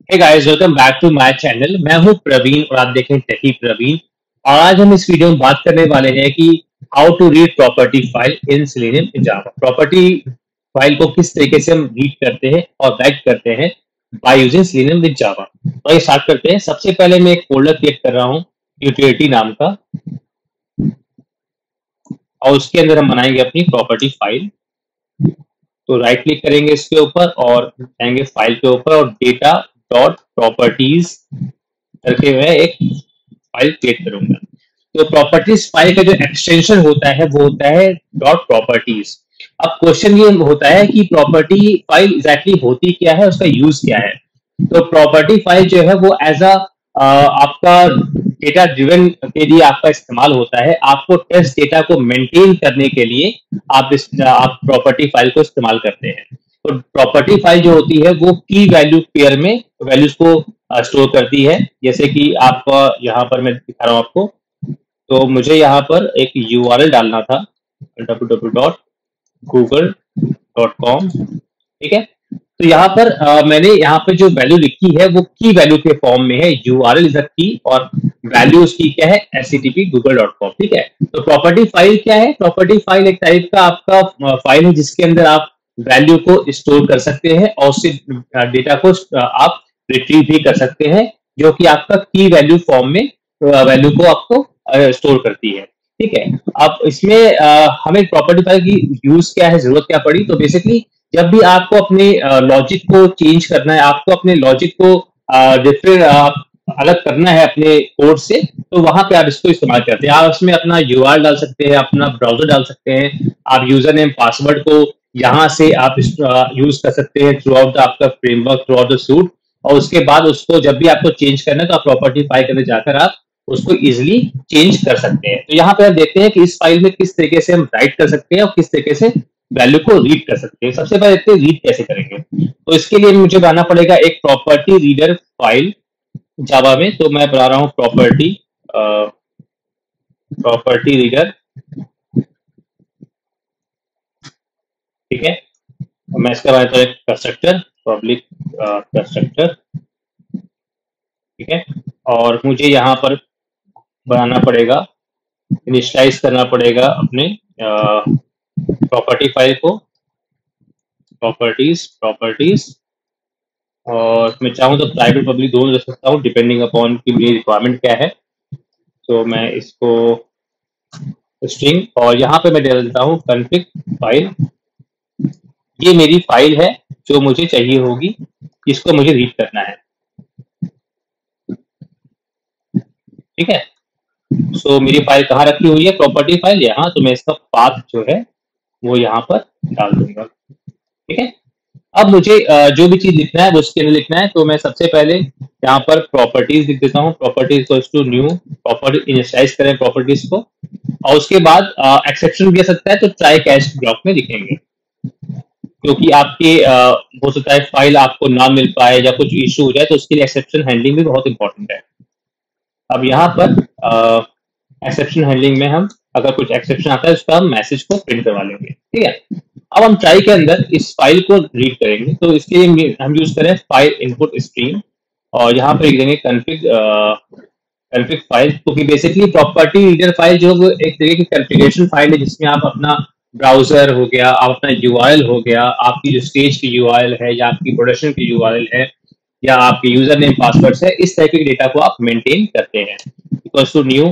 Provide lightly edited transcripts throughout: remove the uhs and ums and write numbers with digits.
Hey guys, welcome back to my channel. मैं हूं प्रवीण और आप देख रहे हैं टेकी प्रवीण। और आज हम इस वीडियो में बात करने वाले हैं कि how to read property file in Selenium in Java. Property file को किस तरीके से हम रीड करते हैं और राइट करते हैं by using selenium with Java. तो ये स्टार्ट करते हैं। सबसे पहले मैं एक फोल्डर क्रिएट कर रहा हूँ यूटिलिटी नाम का, और उसके अंदर हम बनाएंगे अपनी प्रॉपर्टी फाइल। तो राइट क्लिक करेंगे इसके ऊपर और जाएंगे फाइल के ऊपर और डेटा डॉट प्रॉपर्टीज करके मैं एक फाइल क्रिएट करूंगा। तो प्रॉपर्टीज फाइल का जो एक्सटेंशन होता है वो होता है डॉट प्रॉपर्टीज। अब क्वेश्चन ये होता है कि प्रॉपर्टी फाइल एग्जैक्टली होती क्या है, उसका यूज क्या है। तो प्रॉपर्टी फाइल जो है वो एज अ आपका डेटा ड्रिवन के लिए आपका इस्तेमाल होता है। आपको टेस्ट डेटा को मेंटेन करने के लिए आप प्रॉपर्टी फाइल को इस्तेमाल करते हैं। तो प्रॉपर्टी फाइल जो होती है वो की वैल्यू पेयर में वैल्यूज को स्टोर करती है। जैसे कि आपका यहाँ पर मैं दिखा रहा हूँ आपको। तो मुझे यहाँ पर एक URL डालना था www.google.com, ठीक है। तो यहाँ पर मैंने यहाँ पर जो वैल्यू लिखी है वो की वैल्यू के फॉर्म में है। URL इज अ की और वैल्यू उसकी क्या है, http google.com, ठीक है। तो प्रॉपर्टी फाइल क्या है? प्रॉपर्टी फाइल एक टाइप का आपका फाइल है जिसके अंदर आप वैल्यू को स्टोर कर सकते हैं और उससे डेटा को आप रिट्रीव भी कर सकते हैं, जो कि आपका की वैल्यू फॉर्म में वैल्यू को आपको स्टोर करती है, ठीक है। अब इसमें हमें प्रॉपर्टी फाइल की यूज क्या है, जरूरत क्या पड़ी। तो बेसिकली जब भी आपको अपने लॉजिक को चेंज करना है, आपको अपने लॉजिक को डिफरेंट अलग करना है अपने कोड से, तो वहां पे आप इसको इस्तेमाल करते हैं। आप उसमें अपना URL डाल सकते हैं, अपना ब्राउजर डाल सकते हैं, आप यूजर नेम पासवर्ड को यहाँ से आप यूज कर सकते हैं थ्रू आउट आपका framework, through out the suit. और उसके बाद उसको जब भी आपको चेंज करना है तो आप प्रॉपर्टी फाइल के अंदर जाकर आप उसको इजिली चेंज कर सकते हैं। तो यहाँ पे हम देखते हैं कि इस फाइल में किस तरीके से हम राइट कर सकते हैं और किस तरीके से वैल्यू को रीड कर सकते हैं। सबसे पहले देखते हैं रीड कैसे करेंगे। तो इसके लिए मुझे बनाना पड़ेगा एक प्रॉपर्टी रीडर फाइल जावा में। तो मैं बना रहा हूँ प्रॉपर्टी रीडर, ठीक है। और मैं इसका बनाता हूँ एक कंस्ट्रक्टर, पब्लिक कंस्ट्रक्टर, ठीक है। और मुझे यहाँ पर बनाना पड़ेगा, इनिशियलाइज करना पड़ेगा अपने प्रॉपर्टी फाइल को, प्रॉपर्टीज। और मैं चाहूँ तो प्राइवेट पब्लिक दोनों रख सकता हूँ डिपेंडिंग अपॉन कि मेरी रिक्वायरमेंट क्या है। तो मैं इसको स्ट्रिंग और यहाँ पे मैं दे देता हूँ कॉन्फिग फाइल। ये मेरी फाइल है जो मुझे चाहिए होगी, इसको मुझे रीड करना है, ठीक है। सो मेरी फाइल कहाँ रखी हुई है, प्रॉपर्टी फाइल यहाँ। तो मैं इसका पाथ जो है वो यहाँ पर डाल दूंगा, ठीक है। अब मुझे जो भी चीज लिखना है वो उसके अंदर लिखना है। तो मैं सबसे पहले यहाँ पर प्रॉपर्टीज लिख देता हूँ। Properties to new property, initialise करें प्रॉपर्टीज को। और उसके बाद एक्सेप्शन भी आ सकता है, तो ट्राई कैच ब्लॉक में लिखेंगे, क्योंकि आपके हो सकता है फाइल आपको ना मिल पाए या कुछ इशू हो जाए, तो उसके लिए एक्सेप्शन हैंडलिंग भी बहुत इंपॉर्टेंट है। अब यहाँ पर एक्सेप्शन हैंडलिंग में हम अगर कुछ एक्सेप्शन आता है उसका हम मैसेज को प्रिंट करवा लेंगे, ठीक है। अब हम ट्राई के अंदर इस फाइल को रीड करेंगे। तो इसके लिए हम यूज करें फाइल इनपुट स्ट्रीम और यहाँ पर लिख देंगे कॉन्फिग फाइल, क्योंकि बेसिकली प्रॉपर्टी रीडर फाइल जो एक तरीके की कॉन्फ़िगरेशन फाइल है जिसमें आप अपना ब्राउजर हो गया, आप अपना URL हो गया, आपकी जो स्टेज की URL है या आपकी प्रोडक्शन की URL है या आपके यूजर नेम पासवर्ड है, इस तरह के डेटा को आप मेंटेन करते हैं। Equals to new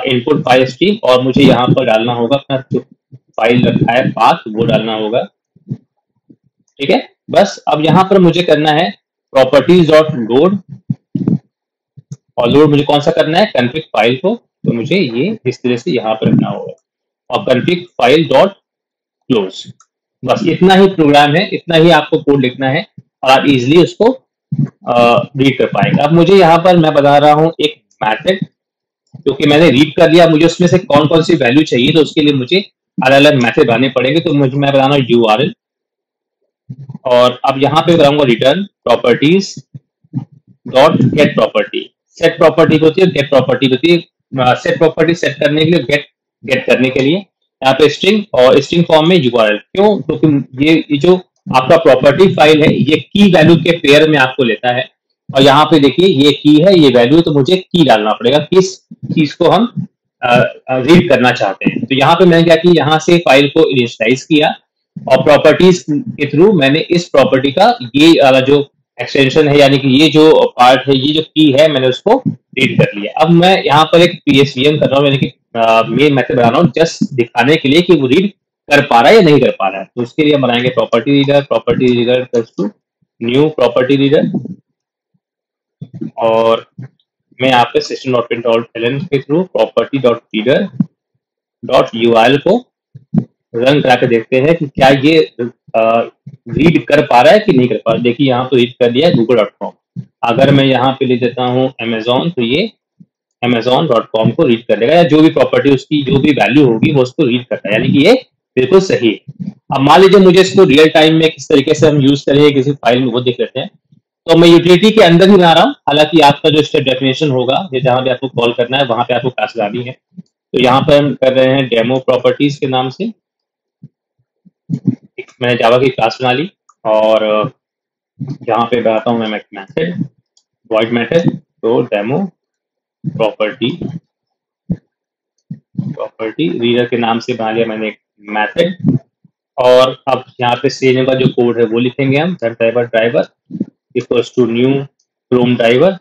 input file stream और मुझे यहाँ पर डालना होगा अपना जो फाइल रखा है पाथ, वो डालना होगा, ठीक है। बस अब यहाँ पर मुझे करना है प्रॉपर्टीज डॉट लोड, और लोड मुझे कौन सा करना है, कॉन्फिग फाइल को। तो मुझे ये इस तरह से यहाँ पर रखना होगा और कॉन्फिग फाइल डॉट क्लोज। बस इतना ही प्रोग्राम है, इतना ही आपको कोड लिखना है और आप इजिली उसको रीड कर पाएंगे। अब मुझे यहाँ पर मैं बता रहा हूँ एक मैथड, क्योंकि मैंने रीड कर लिया, मुझे उसमें से कौन कौन सी वैल्यू चाहिए, तो उसके लिए मुझे अलग अलग मैथड बनाने पड़ेंगे। तो मुझे मैं बताना URL, और अब यहाँ पे बनाऊंगा return properties dot gate property. Set property होती है, गेट प्रॉपर्टी होती है। सेट प्रॉपर्टी सेट करने के लिए, गेट करने के लिए यहाँ पे स्ट्रिंग, और स्ट्रिंग फॉर्म में URL। क्यों? क्योंकि ये जो आपका प्रॉपर्टी फाइल है ये की वैल्यू के पेयर में आपको लेता है। और यहाँ पे देखिए ये की है, ये वैल्यू है, तो मुझे की डालना पड़ेगा किस चीज को हम रीड करना चाहते हैं। तो यहाँ पे मैंने क्या किया, यहाँ से फाइल को इनिशियलाइज किया और प्रॉपर्टीज के थ्रू मैंने इस प्रॉपर्टी का ये जो एक्सटेंशन है, यानी कि ये जो पार्ट है, ये जो की है, मैंने उसको रीड कर लिया। अब मैं यहाँ पर एक पीएसवीएम कर रहा हूँ, यानी कि मेन मेथड बना रहा हूँ जस्ट दिखाने के लिए कि वो रीड कर पा रहा है या नहीं कर पा रहा है। तो उसके लिए हम बनाएंगे property reader to new property reader, और मैं यहाँ पे system.ln के through property dot reader dot URL को रन करा के देखते हैं कि क्या ये रीड कर पा रहा है कि नहीं कर पा रहा है। देखिए यहाँ तो रीड कर लिया है google.com। अगर मैं यहाँ पे ले देता हूँ अमेजोन, तो ये amazon.com को रीड कर लेगा, या जो भी प्रॉपर्टी उसकी जो भी वैल्यू होगी वो उसको रीड करता है, यानी कि ये बिल्कुल सही है। अब मान लीजिए मुझे इसको रियल टाइम में किस तरीके से हम यूज करेंगे किसी फाइल में, वो देख लेते हैं। तो मैं यूटिलिटी के अंदर ही बना रहा हूँ, हालांकि आपका जो स्टेप डेफिनेशन होगा, ये जहां भी आपको कॉल करना है वहां पे आपको क्लास लगानी है। तो यहाँ पर हम कर रहे हैं डेमो प्रॉपर्टीज के नाम से, मैंने जावा की क्लास बना ली, और यहाँ पे बनाता हूँ मैं मेथड, वॉइड मेथड, तो डेमो प्रॉपर्टी रीडर के नाम से बना लिया मैंने एक मेथड। और अब यहाँ पे सीने का जो कोड है वो लिखेंगे हम, driver equals to new Chrome driver,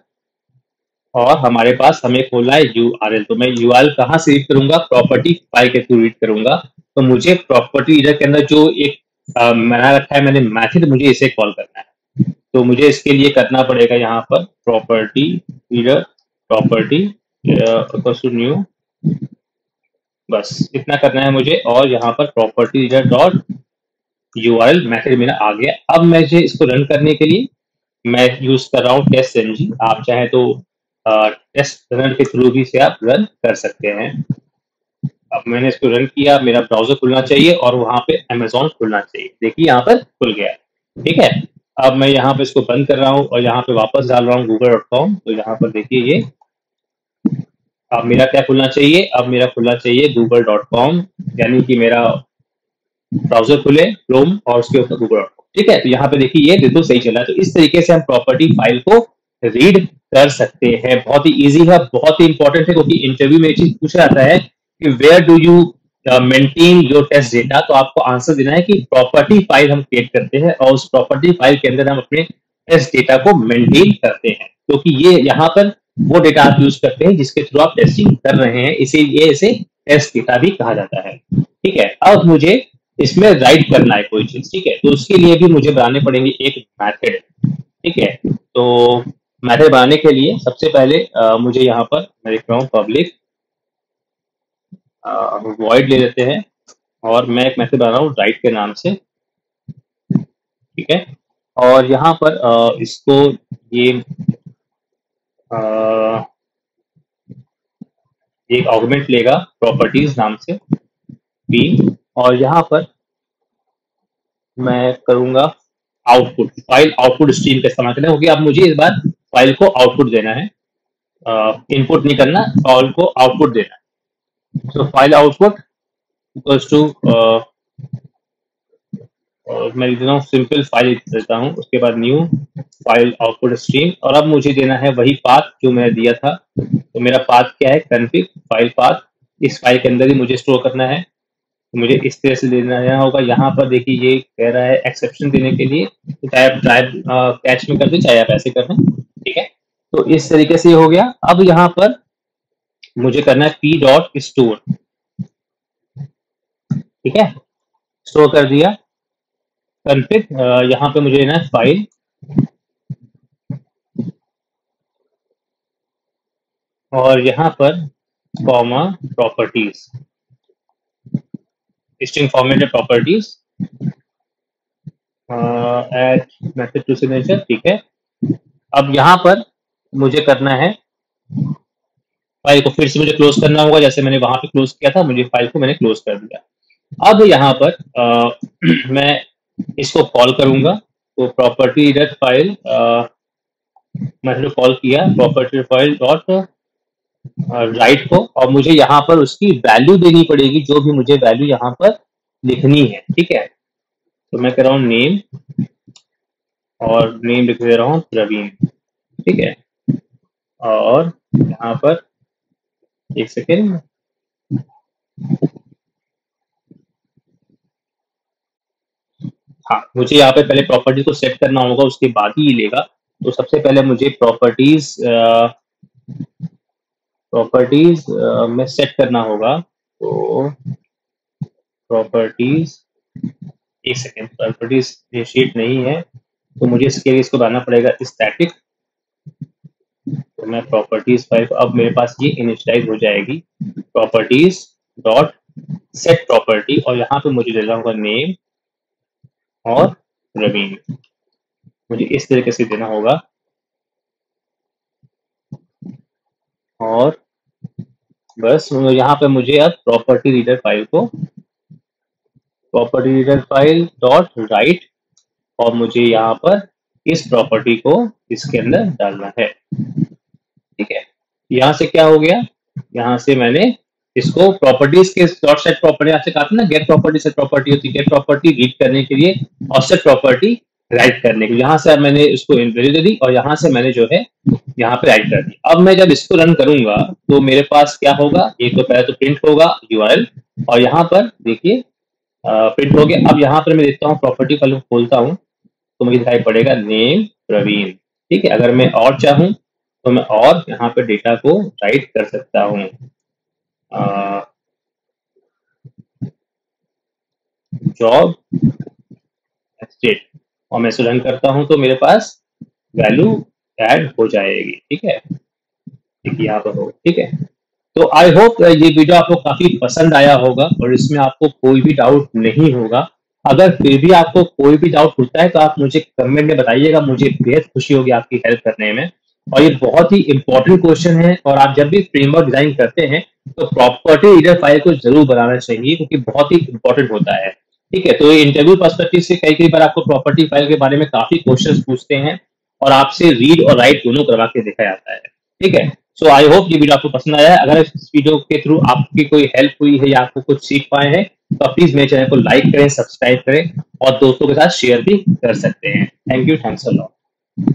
और हमारे पास हमें खोलना है यूआरएल। तो मैं यूआरएल कहाँ से रीड करूंगा, प्रॉपर्टी फाइल के थ्रू रीड करूंगा। तो मुझे प्रॉपर्टी रीडर के अंदर जो एक बना रखा है मैंने मेथड, मुझे इसे कॉल करना है। तो मुझे इसके लिए करना पड़ेगा यहाँ पर property reader property equals to new, बस इतना करना है मुझे। और यहाँ पर property reader dot URL method मेरा आ गया। अब मुझे इसको रन करने के लिए मैं यूज कर रहा हूँ टेस्ट एनजी। आप चाहे तो टेस्ट रनर के थ्रू भी से आप रन कर सकते हैं। अब मैंने इसको रन किया, मेरा ब्राउजर खुलना चाहिए और वहां पे अमेजोन खुलना चाहिए। देखिए यहाँ पर खुल गया, ठीक है। अब मैं यहाँ पे इसको बंद कर रहा हूँ और यहाँ पे वापस डाल रहा हूँ google.com। तो यहाँ पर देखिए ये अब मेरा क्या खुलना चाहिए, अब मेरा खुलना चाहिए google.com, यानी कि मेरा ब्राउजर खुले क्रोम और उसके ऊपर google.com, ठीक है। तो यहाँ पे देखिए ये बिल्कुल सही चला है। तो इस तरीके से हम प्रॉपर्टी फाइल को रीड कर सकते हैं। बहुत ही इजी है, बहुत ही इंपॉर्टेंट है, क्योंकि इंटरव्यू में ये चीज पूछा जाता है कि where do you maintain your test data. तो आपको आंसर देना है कि प्रॉपर्टी फाइल हम क्रिएट करते हैं और उस प्रॉपर्टी फाइल के अंदर हम अपने टेस्ट डेटा को मेंटेन करते हैं, क्योंकि ये यहाँ पर वो डेटा आप यूज करते हैं जिसके थ्रू आप टेस्टिंग कर रहे हैं, इसीलिए इसे टेस्ट डेटा भी कहा जाता है, ठीक है। अब मुझे इसमें राइट करना है कोई चीज, ठीक है। तो उसके लिए भी मुझे बनाने पड़ेंगे एक मेथड, ठीक है। तो मेथड बनाने के लिए सबसे पहले मुझे यहाँ पर मैं लिख रहा हूँ पब्लिक वॉइड ले लेते हैं, और मैं एक मेथड बना रहा हूँ राइट के नाम से, ठीक है। और यहाँ पर इसको ये एक आर्गुमेंट लेगा प्रॉपर्टीज नाम से p, और यहाँ पर मैं करूंगा आउटपुट, फाइल आउटपुट स्ट्रीम का इस्तेमाल करना है, क्योंकि अब मुझे इस बार फाइल को आउटपुट देना है, इनपुट नहीं करना, फाइल को आउटपुट देना है। तो फाइल आउटपुट इक्वल्स टू मैं लिख देता हूँ सिंपल फाइल देता हूँ, उसके बाद न्यू फाइल आउटपुट स्ट्रीम, और अब मुझे देना है वही पाथ जो मैंने दिया था। तो मेरा पाथ क्या है, कॉन्फ़िग फाइल पाथ, इस फाइल के अंदर ही मुझे स्टोर करना है। तो मुझे इस तरह से देना होगा। यहाँ पर देखिए ये कह रहा है एक्सेप्शन देने के लिए, तो चाहे आप ड्राइव कैच में कर दें, चाहे आप ऐसे कर दें, ठीक है। तो इस तरीके से ये हो गया। अब यहाँ पर मुझे करना है p डॉट स्टोर, ठीक है, स्टोर कर दिया। कॉन्फ़िग यहाँ पे मुझे लेना है फाइल, और यहाँ पर comma properties, string formatted properties add method to signature, ठीक है। अब यहाँ पर मुझे करना है फाइल को फिर से मुझे क्लोज करना होगा, जैसे मैंने वहां पे क्लोज किया था, मुझे फाइल को मैंने क्लोज कर दिया। अब यहाँ पर मैं इसको कॉल करूंगा, तो प्रॉपर्टी रीडर फाइल मैंने कॉल किया प्रॉपर्टी फाइल डॉट राइट को, और मुझे यहाँ पर उसकी वैल्यू देनी पड़ेगी, जो भी मुझे वैल्यू यहाँ पर लिखनी है, ठीक है। तो मैं कह रहा हूँ नेम, और नेम लिख दे रहा हूँ प्रवीण, ठीक है, और यहाँ पर एक सेकेंड, हाँ मुझे यहाँ पे पहले प्रॉपर्टी को सेट करना होगा, उसके बाद ही ये लेगा। तो सबसे पहले मुझे प्रॉपर्टीज में सेट करना होगा। तो प्रॉपर्टीज, एक सेकेंड, प्रॉपर्टीज ये शीट नहीं है, तो मुझे इसके लिए इसको बनाना पड़ेगा स्टैटिक। तो मैं प्रॉपर्टीज फाइल को, अब मेरे पास ये इनिशियलाइज हो जाएगी प्रॉपर्टीज डॉट सेट प्रॉपर्टी, और यहाँ पे मुझे देना होगा नेम और रवीन, मुझे इस तरीके से देना होगा। और बस यहाँ पे मुझे अब प्रॉपर्टी रीडर फाइल को, property reader file dot right, और मुझे यहाँ पर इस प्रॉपर्टी को इसके अंदर डालना है। ठीक है, यहाँ से क्या हो गया, यहाँ से मैंने इसको प्रॉपर्टीज के डॉट सेट प्रॉपर्टी आपसे कहा था ना, गेट प्रॉपर्टी सेट प्रॉपर्टी होती है, गेट प्रॉपर्टी रीड करने के लिए और सेट प्रॉपर्टी राइट करने के लिए। यहाँ से अब मैंने इसको वैल्यू दे दी और यहाँ से मैंने जो है यहाँ पे राइट कर दी। अब मैं जब इसको रन करूंगा तो मेरे पास क्या होगा, एक तो पहले तो प्रिंट होगा यूआरएल, और यहाँ पर देखिए प्रिंट हो गया। अब यहाँ पर मैं देखता हूँ, प्रॉपर्टी फाइल खोलता हूँ तो मुझे दिखाई पड़ेगा नेम प्रवीण। ठीक है, अगर मैं और चाहूँ तो मैं और यहाँ पे डेटा को राइट कर सकता हूँ, जॉब स्टेट, और मैं इसे रन करता हूँ तो मेरे पास वैल्यू ऐड हो जाएगी। ठीक है, देखिए यहाँ पर हो। ठीक है, तो आई होप ये वीडियो आपको काफी पसंद आया होगा और इसमें आपको कोई भी डाउट नहीं होगा। अगर फिर भी आपको कोई भी डाउट होता है तो आप मुझे कमेंट में बताइएगा, मुझे बेहद खुशी होगी आपकी हेल्प करने में। और ये बहुत ही इंपॉर्टेंट क्वेश्चन है, और आप जब भी फ्रेमवर्क डिजाइन करते हैं तो प्रॉपर्टी रीडर फाइल को जरूर बनाना चाहिए, क्योंकि बहुत ही इंपॉर्टेंट होता है। ठीक है, तो इंटरव्यू पर्सपेक्टिव से कई बार आपको प्रॉपर्टी फाइल के बारे में काफी क्वेश्चन पूछते हैं और आपसे रीड और राइट दोनों करवा के देखा जाता है। ठीक है, सो आई होप ये वीडियो आपको पसंद आया है। अगर इस वीडियो के थ्रू आपकी कोई हेल्प हुई है या आपको कुछ सीख पाए हैं तो प्लीज मेरे चैनल को लाइक करें, सब्सक्राइब करें और दोस्तों के साथ शेयर भी कर सकते हैं। Thank you, thanks a lot.